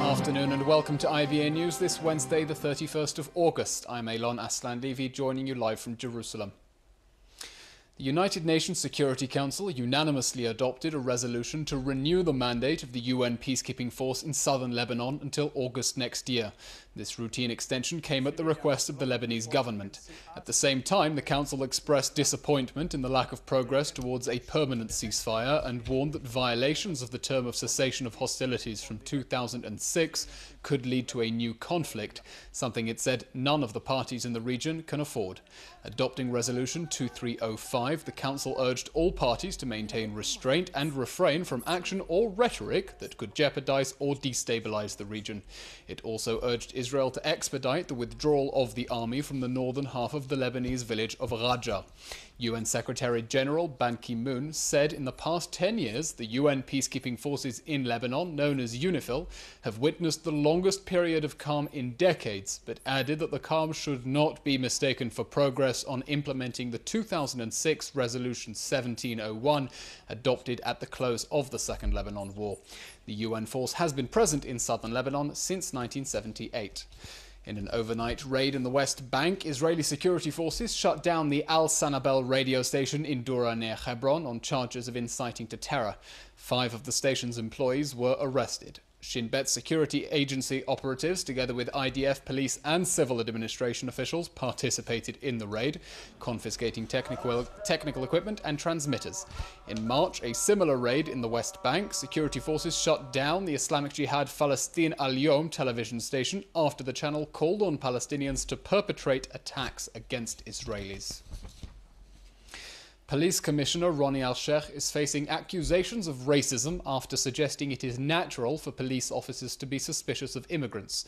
Afternoon and welcome to IBA News this Wednesday, the 31st of August. I'm Elon Aslan-Levy, joining you live from Jerusalem. The United Nations Security Council unanimously adopted a resolution to renew the mandate of the UN peacekeeping force in southern Lebanon until August next year. This routine extension came at the request of the Lebanese government. At the same time, the Council expressed disappointment in the lack of progress towards a permanent ceasefire and warned that violations of the term of cessation of hostilities from 2006 could lead to a new conflict, something it said none of the parties in the region can afford. Adopting Resolution 2305, the Council urged all parties to maintain restraint and refrain from action or rhetoric that could jeopardize or destabilize the region. It also urged Israel to expedite the withdrawal of the army from the northern half of the Lebanese village of Raja. UN Secretary-General Ban Ki-moon said in the past 10 years the UN peacekeeping forces in Lebanon, known as UNIFIL, have witnessed the longest period of calm in decades, but added that the calm should not be mistaken for progress on implementing the 2006 Resolution 1701 adopted at the close of the Second Lebanon War. The UN force has been present in southern Lebanon since 1978. In an overnight raid in the West Bank, Israeli security forces shut down the Al Sanabel radio station in Dura near Hebron on charges of inciting to terror. 5 of the station's employees were arrested. Shin Bet security agency operatives, together with IDF, police and civil administration officials, participated in the raid, confiscating technical equipment and transmitters. In March, a similar raid in the West Bank, security forces shut down the Islamic Jihad Palestine Al-Yom television station after the channel called on Palestinians to perpetrate attacks against Israelis. Police Commissioner Ronnie Al-Sheikh is facing accusations of racism after suggesting it is natural for police officers to be suspicious of immigrants.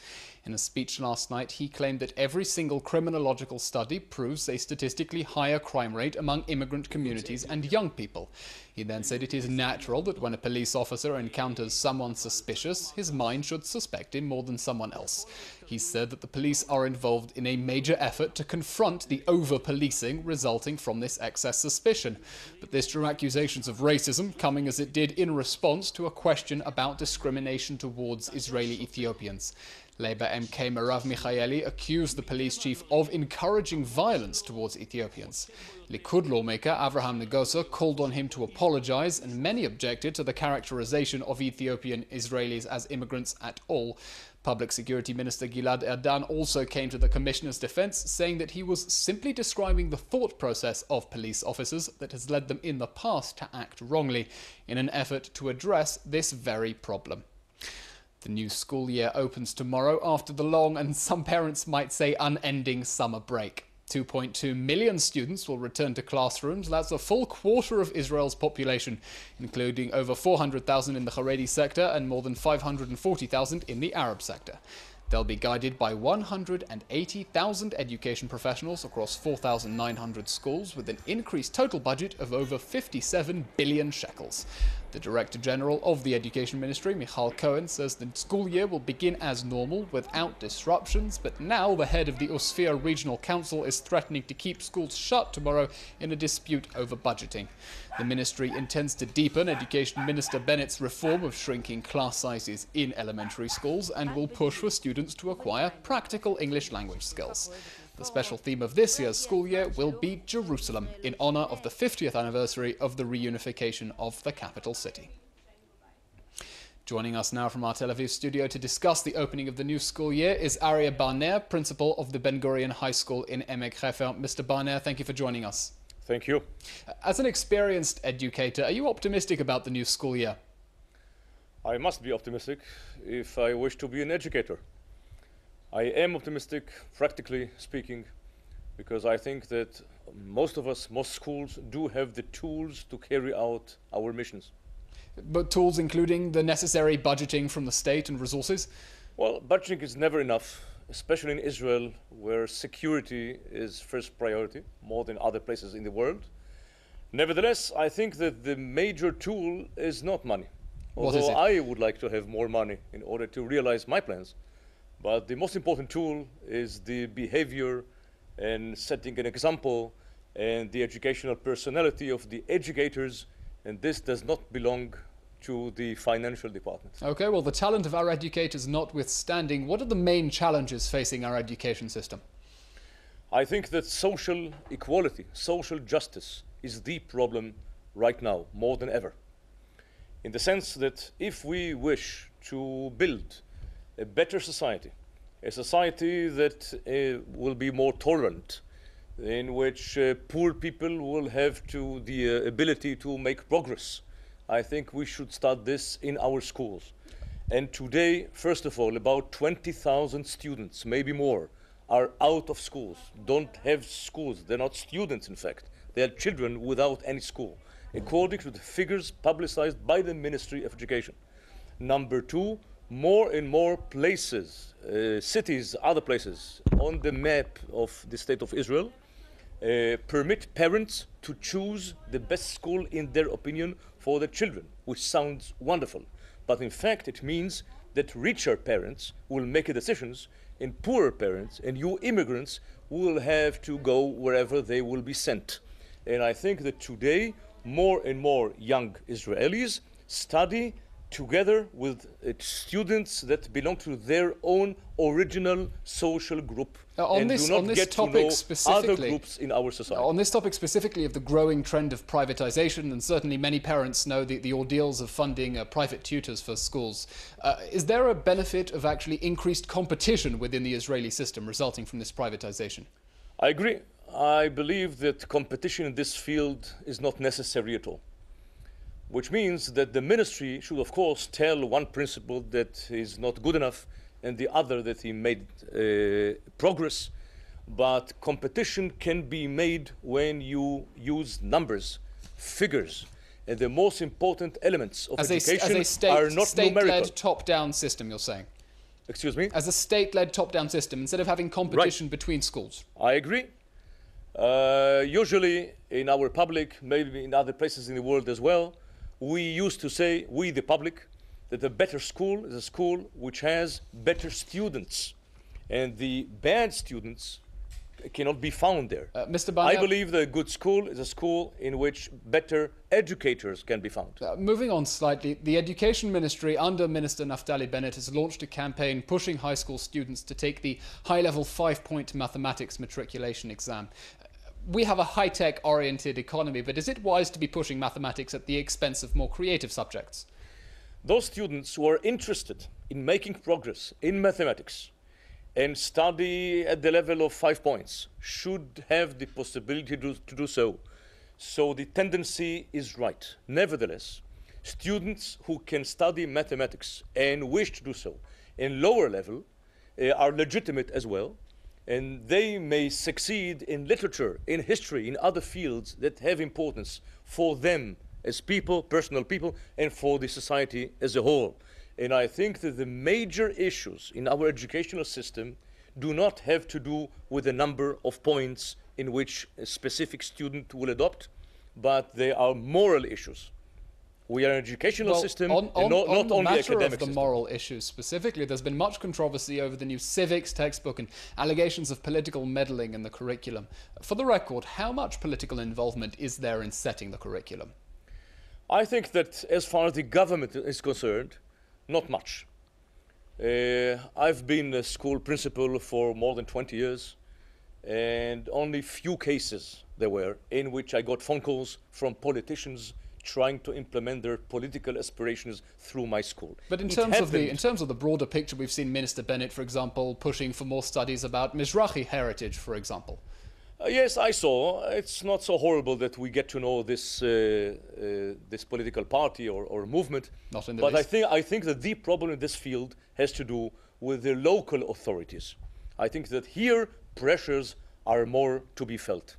In a speech last night, he claimed that every single criminological study proves a statistically higher crime rate among immigrant communities and young people. He then said it is natural that when a police officer encounters someone suspicious, his mind should suspect him more than someone else. He said that the police are involved in a major effort to confront the over-policing resulting from this excess suspicion. But this drew accusations of racism, coming as it did in response to a question about discrimination towards Israeli Ethiopians. Labour MK Merav Michaeli accused the police chief of encouraging violence towards Ethiopians. Likud lawmaker Avraham Negosa called on him to apologise, and many objected to the characterization of Ethiopian Israelis as immigrants at all. Public Security Minister Gilad Erdan also came to the Commissioner's defence, saying that he was simply describing the thought process of police officers that has led them in the past to act wrongly, in an effort to address this very problem. The new school year opens tomorrow after the long and some parents might say unending summer break. 2.2 million students will return to classrooms. That's a full quarter of Israel's population, including over 400,000 in the Haredi sector and more than 540,000 in the Arab sector. They'll be guided by 180,000 education professionals across 4,900 schools, with an increased total budget of over 57 billion shekels. The Director General of the Education Ministry, Michal Cohen, says the school year will begin as normal without disruptions, but now the head of the Osfia Regional Council is threatening to keep schools shut tomorrow in a dispute over budgeting. The ministry intends to deepen Education Minister Bennett's reform of shrinking class sizes in elementary schools and will push for students to acquire practical English language skills. The special theme of this year's school year will be Jerusalem, in honour of the 50th anniversary of the reunification of the capital city. Joining us now from our Tel Aviv studio to discuss the opening of the new school year is Aryeh Barner, principal of the Ben Gurion High School in Emek Hefer. Mr. Barner, thank you for joining us. Thank you. As an experienced educator, are you optimistic about the new school year? I must be optimistic if I wish to be an educator. I am optimistic, practically speaking, because I think that most of us, most schools, do have the tools to carry out our missions. But tools including the necessary budgeting from the state and resources? Well, budgeting is never enough, especially in Israel, where security is first priority, more than other places in the world. Nevertheless, I think that the major tool is not money. Although I would like to have more money in order to realize my plans. But the most important tool is the behavior and setting an example and the educational personality of the educators, and this does not belong to the financial department. Okay, well, the talent of our educators notwithstanding, what are the main challenges facing our education system? I think that social equality, social justice is the problem right now, more than ever. In the sense that if we wish to build a better society, a society that will be more tolerant, in which poor people will have the ability to make progress, I think we should start this in our schools. And today, first of all, about 20,000 students, maybe more, are out of schools, don't have schools. They're not students, in fact. They are children without any school, according to the figures publicized by the Ministry of Education. Number two, more and more places, cities, other places on the map of the state of Israel permit parents to choose the best school in their opinion for their children, which sounds wonderful. But in fact, it means that richer parents will make decisions and poorer parents and new immigrants will have to go wherever they will be sent. And I think that today, more and more young Israelis study together with students that belong to their own original social group and do not get to know other groups in our society. On this topic specifically of the growing trend of privatization, and certainly many parents know the ordeals of funding private tutors for schools, is there a benefit of actually increased competition within the Israeli system resulting from this privatization? I agree. I believe that competition in this field is not necessary at all. Which means that the ministry should, of course, tell one principal that is not good enough and the other that he made progress. But competition can be made when you use numbers, figures. And the most important elements of education are not numerical. State-led top-down system, you're saying? Excuse me? As a state-led top-down system, instead of having competition between schools. I agree. Usually in our public, maybe in other places in the world as well, we used to say, we the public, that a better school is a school which has better students. And the bad students cannot be found there. Mr. Barnett, I believe that a good school is a school in which better educators can be found. Moving on slightly, the Education Ministry under Minister Naftali Bennett has launched a campaign pushing high school students to take the high-level 5-point mathematics matriculation exam. We have a high-tech oriented economy, but is it wise to be pushing mathematics at the expense of more creative subjects? Those students who are interested in making progress in mathematics and study at the level of 5 points should have the possibility to do so. So the tendency is right. Nevertheless, students who can study mathematics and wish to do so in lower level are legitimate as well. And they may succeed in literature, in history, in other fields that have importance for them as people, personal people, and for the society as a whole. And I think that the major issues in our educational system do not have to do with the number of points in which a specific student will adopt, but they are moral issues. We are an educational system, and not only academic system. On the matter of the moral issues specifically, there's been much controversy over the new civics textbook and allegations of political meddling in the curriculum. For the record, how much political involvement is there in setting the curriculum? I think that as far as the government is concerned, not much. I've been a school principal for more than 20 years, and only few cases there were in which I got phone calls from politicians trying to implement their political aspirations through my school. But in terms of the broader picture, we've seen Minister Bennett, for example, pushing for more studies about Mizrahi heritage, for example. Yes, I saw. It's not so horrible that we get to know this this political party or movement. Not in the least. But I think that the problem in this field has to do with the local authorities. I think that here pressures are more to be felt.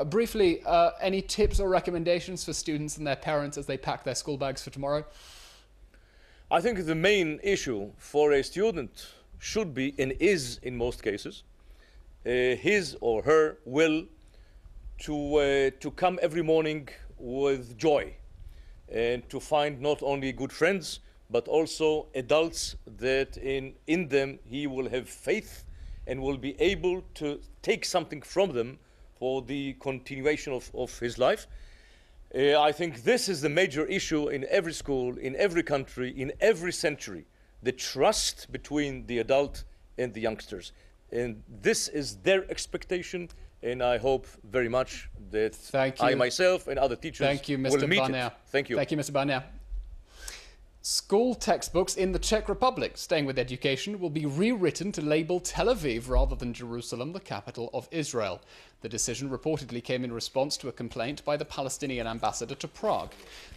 Briefly, any tips or recommendations for students and their parents as they pack their school bags for tomorrow? I think the main issue for a student should be, and is in most cases, his or her will to come every morning with joy and to find not only good friends but also adults that in them he will have faith and will be able to take something from them for the continuation of his life. I think this is the major issue in every school, in every country, in every century. The trust between the adult and the youngsters. And this is their expectation, and I hope very much that I myself and other teachers will meet it. Thank you. Thank you, Mr. Barnier. School textbooks in the Czech Republic, staying with education, will be rewritten to label Tel Aviv rather than Jerusalem, the capital of Israel. The decision reportedly came in response to a complaint by the Palestinian ambassador to Prague.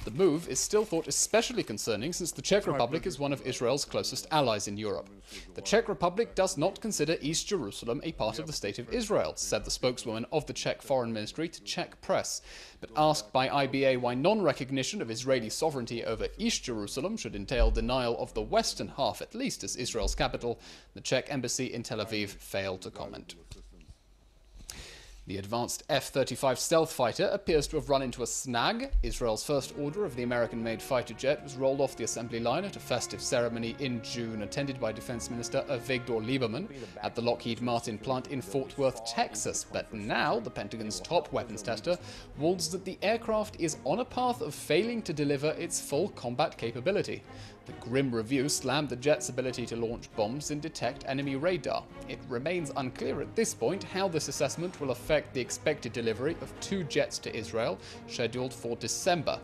The move is still thought especially concerning since the Czech Republic is one of Israel's closest allies in Europe. The Czech Republic does not consider East Jerusalem a part of the State of Israel, said the spokeswoman of the Czech Foreign Ministry to Czech press. But asked by IBA why non-recognition of Israeli sovereignty over East Jerusalem should entail denial of the western half at least as Israel's capital, the Czech embassy in Tel Aviv failed to comment. The advanced F-35 stealth fighter appears to have run into a snag. Israel's first order of the American-made fighter jet was rolled off the assembly line at a festive ceremony in June, attended by Defense Minister Avigdor Lieberman at the Lockheed Martin plant in Fort Worth, Texas. But now, the Pentagon's top weapons tester warns that the aircraft is on a path of failing to deliver its full combat capability. The grim review slammed the jet's ability to launch bombs and detect enemy radar. It remains unclear at this point how this assessment will affect the expected delivery of 2 jets to Israel, scheduled for December.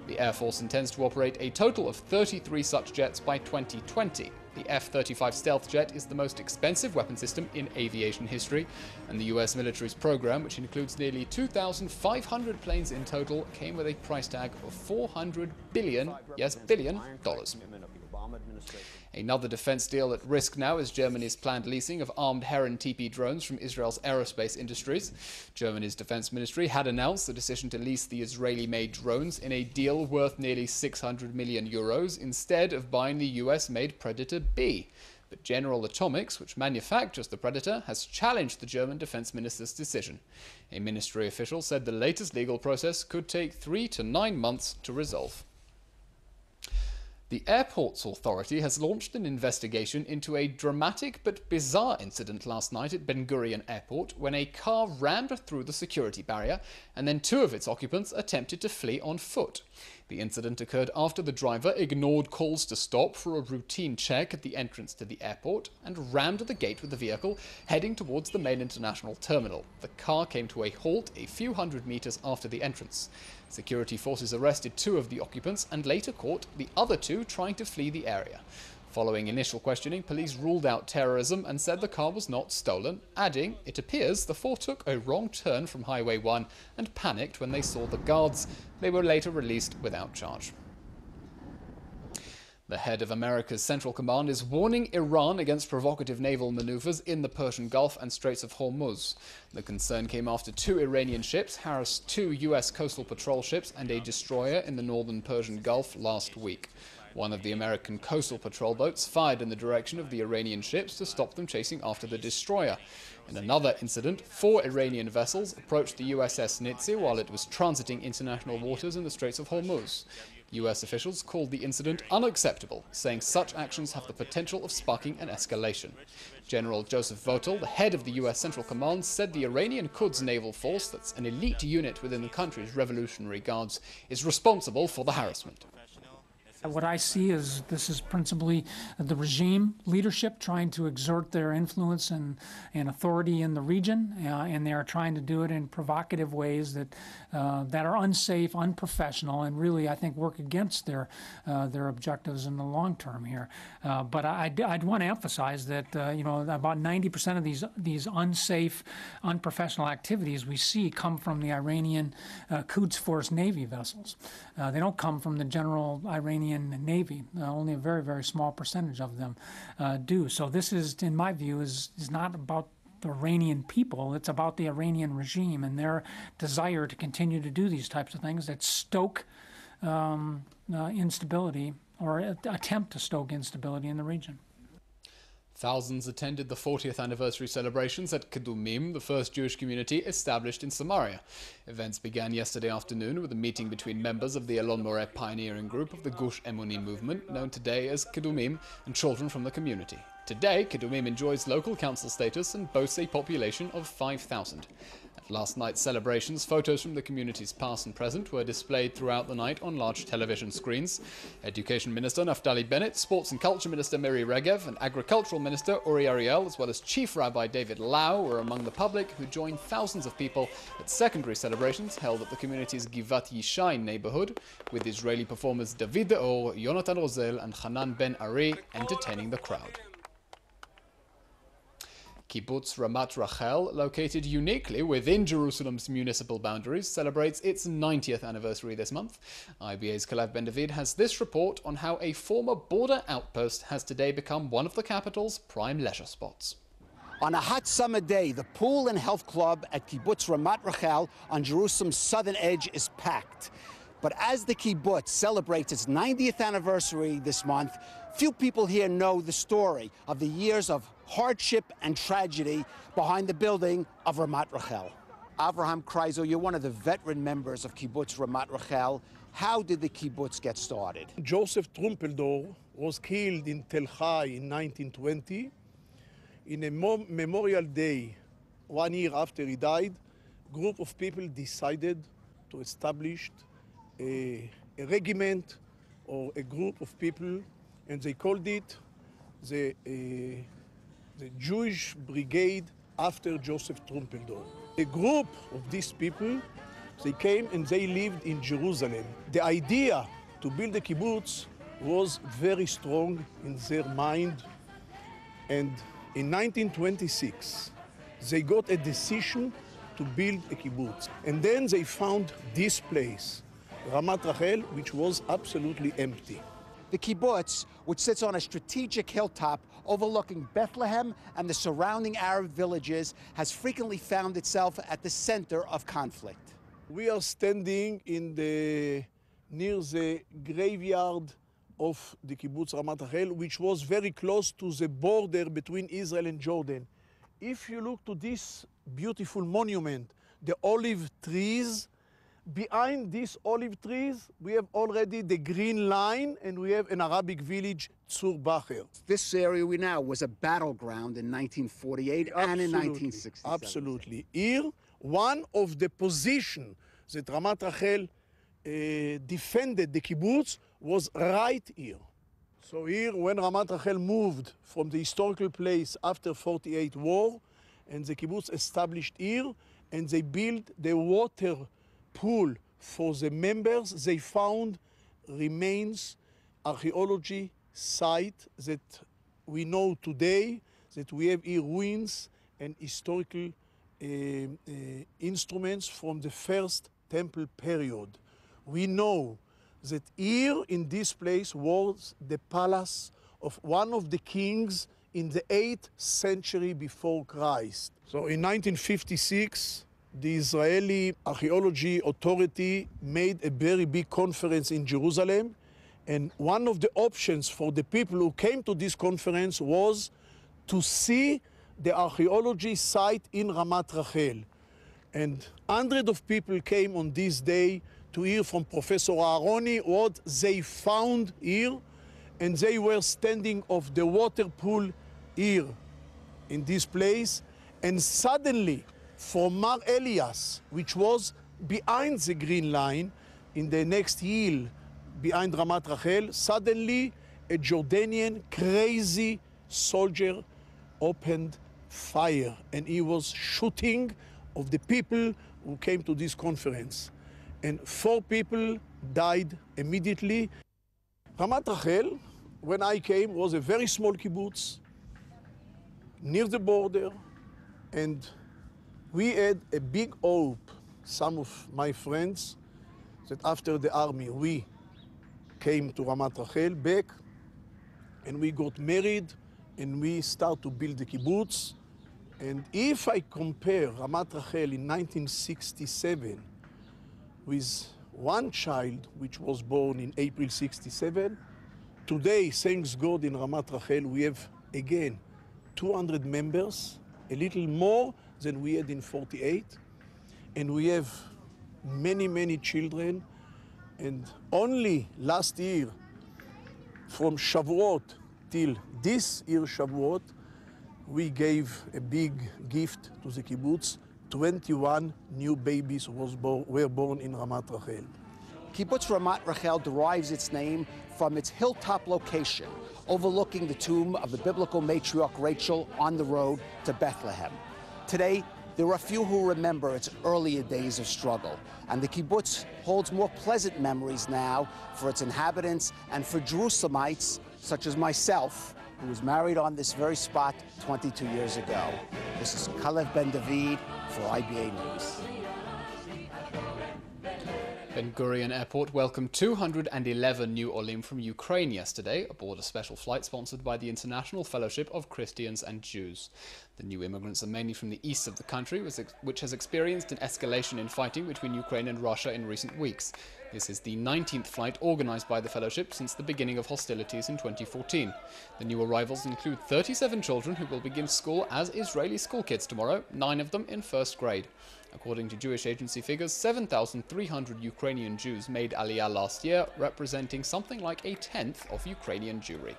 The Air Force intends to operate a total of 33 such jets by 2020. The F-35 stealth jet is the most expensive weapon system in aviation history, and the US military's program, which includes nearly 2,500 planes in total, came with a price tag of $400 billion, yes, billion dollars. Another defense deal at risk now is Germany's planned leasing of armed Heron TP drones from Israel's aerospace industries. Germany's defense ministry had announced the decision to lease the Israeli-made drones in a deal worth nearly 600 million euros instead of buying the US-made Predator B. But General Atomics, which manufactures the Predator, has challenged the German defense minister's decision. A ministry official said the latest legal process could take 3 to 9 months to resolve. The Airports Authority has launched an investigation into a dramatic but bizarre incident last night at Ben Gurion Airport when a car rammed through the security barrier and then 2 of its occupants attempted to flee on foot. The incident occurred after the driver ignored calls to stop for a routine check at the entrance to the airport and rammed the gate with the vehicle, heading towards the main international terminal. The car came to a halt a few hundred meters after the entrance. Security forces arrested 2 of the occupants and later caught the other 2 trying to flee the area. Following initial questioning, police ruled out terrorism and said the car was not stolen, adding, it appears the 4 took a wrong turn from Highway 1 and panicked when they saw the guards. They were later released without charge. The head of America's Central Command is warning Iran against provocative naval maneuvers in the Persian Gulf and Straits of Hormuz. The concern came after 2 Iranian ships harassed 2 US coastal patrol ships and a destroyer in the northern Persian Gulf last week. One of the American coastal patrol boats fired in the direction of the Iranian ships to stop them chasing after the destroyer. In another incident, 4 Iranian vessels approached the USS Nitze while it was transiting international waters in the Straits of Hormuz. US officials called the incident unacceptable, saying such actions have the potential of sparking an escalation. General Joseph Votel, the head of the US Central Command, said the Iranian Quds naval force, that's an elite unit within the country's Revolutionary Guards, is responsible for the harassment. What I see is this is principally the regime leadership trying to exert their influence and authority in the region, and they are trying to do it in provocative ways that are unsafe, unprofessional, and really, I think, work against their objectives in the long term here. But I'd want to emphasize that about 90% of these unsafe, unprofessional activities we see come from the Iranian Quds Force Navy vessels. They don't come from the general Iranian Navy. Only a very, very small percentage of them do. So this is, in my view, is not about the Iranian people. It's about the Iranian regime and their desire to continue to do these types of things that stoke instability or attempt to stoke instability in the region. Thousands attended the 40th anniversary celebrations at Kedumim, the first Jewish community established in Samaria. Events began yesterday afternoon with a meeting between members of the Elon Moreh pioneering group of the Gush Emunim movement, known today as Kedumim, and children from the community. Today, Kedumim enjoys local council status and boasts a population of 5,000. At last night's celebrations, photos from the community's past and present were displayed throughout the night on large television screens. Education Minister Naftali Bennett, Sports and Culture Minister Miri Regev, and Agricultural Minister Uri Ariel, as well as Chief Rabbi David Lau, were among the public who joined thousands of people at secondary celebrations held at the community's Givat Yishai neighborhood, with Israeli performers David Deor, Yonatan Rozel, and Hanan Ben Ari entertaining the crowd. Kibbutz Ramat Rachel, located uniquely within Jerusalem's municipal boundaries, celebrates its 90th anniversary this month. IBA's Kalev Ben-David has this report on how a former border outpost has today become one of the capital's prime leisure spots. On a hot summer day, the pool and health club at Kibbutz Ramat Rachel on Jerusalem's southern edge is packed. But as the kibbutz celebrates its 90th anniversary this month, few people here know the story of the years of hardship and tragedy behind the building of Ramat Rachel. Avraham Kreisel, you're one of the veteran members of Kibbutz Ramat Rachel. How did the kibbutz get started? Joseph Trumpeldor was killed in Tel Chai in 1920. In a memorial day, 1 year after he died, a group of people decided to establish a regiment or a group of people, and they called it the Jewish Brigade after Joseph Trumpeldor. A group of these people, they came and they lived in Jerusalem. The idea to build a kibbutz was very strong in their mind, and in 1926 they got a decision to build a kibbutz. And then they found this place, Ramat Rachel, which was absolutely empty. The kibbutz, which sits on a strategic hilltop overlooking Bethlehem and the surrounding Arab villages, has frequently found itself at the center of conflict. We are standing near the graveyard of the kibbutz Ramat Rachel, which was very close to the border between Israel and Jordan. If you look to this beautiful monument, the olive trees, behind these olive trees, we have already the green line, and we have an Arabic village, Tzur Bacher. This area we now was a battleground in 1948 and in 1967. Absolutely. Here, one of the positions that Ramat Rachel defended the kibbutz was right here. So here, when Ramat Rachel moved from the historical place after 48 war, and the kibbutz established here, and they built the water pool for the members, they found remains, archaeology site that we know today, that we have here ruins and historical instruments from the first temple period. We know that here in this place was the palace of one of the kings in the 8th century before Christ. So in 1956, the Israeli Archaeology Authority made a very big conference in Jerusalem, and one of the options for the people who came to this conference was to see the archaeology site in Ramat Rachel. And hundreds of people came on this day to hear from Professor Aharoni what they found here, and they were standing off the water pool here in this place, and suddenly from Mar Elias, which was behind the green line, in the next hill behind Ramat Rachel, suddenly a Jordanian crazy soldier opened fire, and he was shooting of the people who came to this conference. And 4 people died immediately. Ramat Rachel, when I came, was a very small kibbutz near the border, and we had a big hope, some of my friends, that after the army we came to Ramat Rachel back, and we got married, and we start to build the kibbutz. And if I compare Ramat Rachel in 1967 with one child which was born in April 67, today, thanks God, in Ramat Rachel we have again 200 members, a little more than we had in 48, and we have many, many children. And only last year, from Shavuot till this year Shavuot, we gave a big gift to the kibbutz. 21 new babies were born in Ramat Rachel. Kibbutz Ramat Rachel derives its name from its hilltop location, overlooking the tomb of the biblical matriarch Rachel on the road to Bethlehem. Today, there are few who remember its earlier days of struggle, and the kibbutz holds more pleasant memories now for its inhabitants and for Jerusalemites, such as myself, who was married on this very spot 22 years ago. This is Kalev Ben David for IBA News. Ben Gurion Airport welcomed 211 new Olim from Ukraine yesterday aboard a special flight sponsored by the International Fellowship of Christians and Jews. The new immigrants are mainly from the east of the country, which has experienced an escalation in fighting between Ukraine and Russia in recent weeks. This is the 19th flight organized by the fellowship since the beginning of hostilities in 2014. The new arrivals include 37 children who will begin school as Israeli school kids tomorrow, 9 of them in first grade. According to Jewish agency figures, 7,300 Ukrainian Jews made Aliyah last year, representing something like a tenth of Ukrainian Jewry.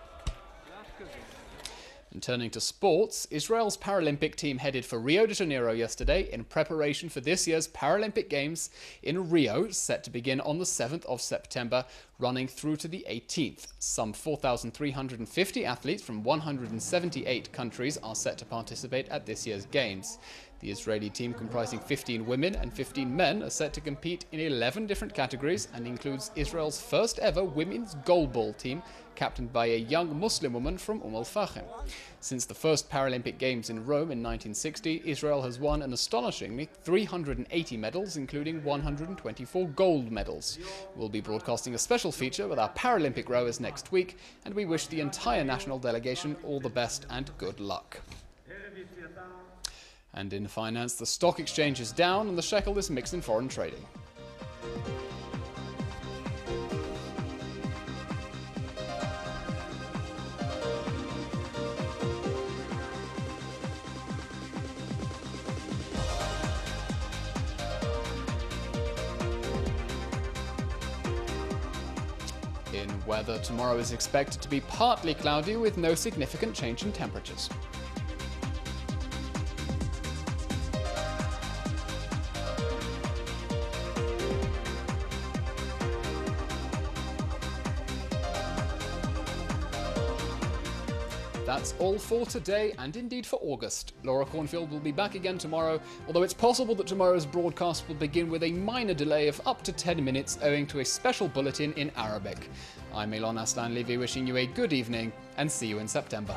And turning to sports, Israel's Paralympic team headed for Rio de Janeiro yesterday in preparation for this year's Paralympic Games in Rio, set to begin on the 7th of September, running through to the 18th. Some 4,350 athletes from 178 countries are set to participate at this year's Games. The Israeli team, comprising 15 women and 15 men, are set to compete in 11 different categories and includes Israel's first ever women's goalball team, captained by a young Muslim woman from Al-Fahim. Since the first Paralympic Games in Rome in 1960, Israel has won an astonishingly 380 medals, including 124 gold medals. We'll be broadcasting a special feature with our Paralympic rowers next week, and we wish the entire national delegation all the best and good luck. And in finance, the stock exchange is down and the shekel is mixed in foreign trading. In weather, tomorrow is expected to be partly cloudy with no significant change in temperatures. That's all for today, and indeed for August. Laura Cornfield will be back again tomorrow, although it's possible that tomorrow's broadcast will begin with a minor delay of up to 10 minutes owing to a special bulletin in Arabic. I'm Elon Aslan Levy, wishing you a good evening, and see you in September.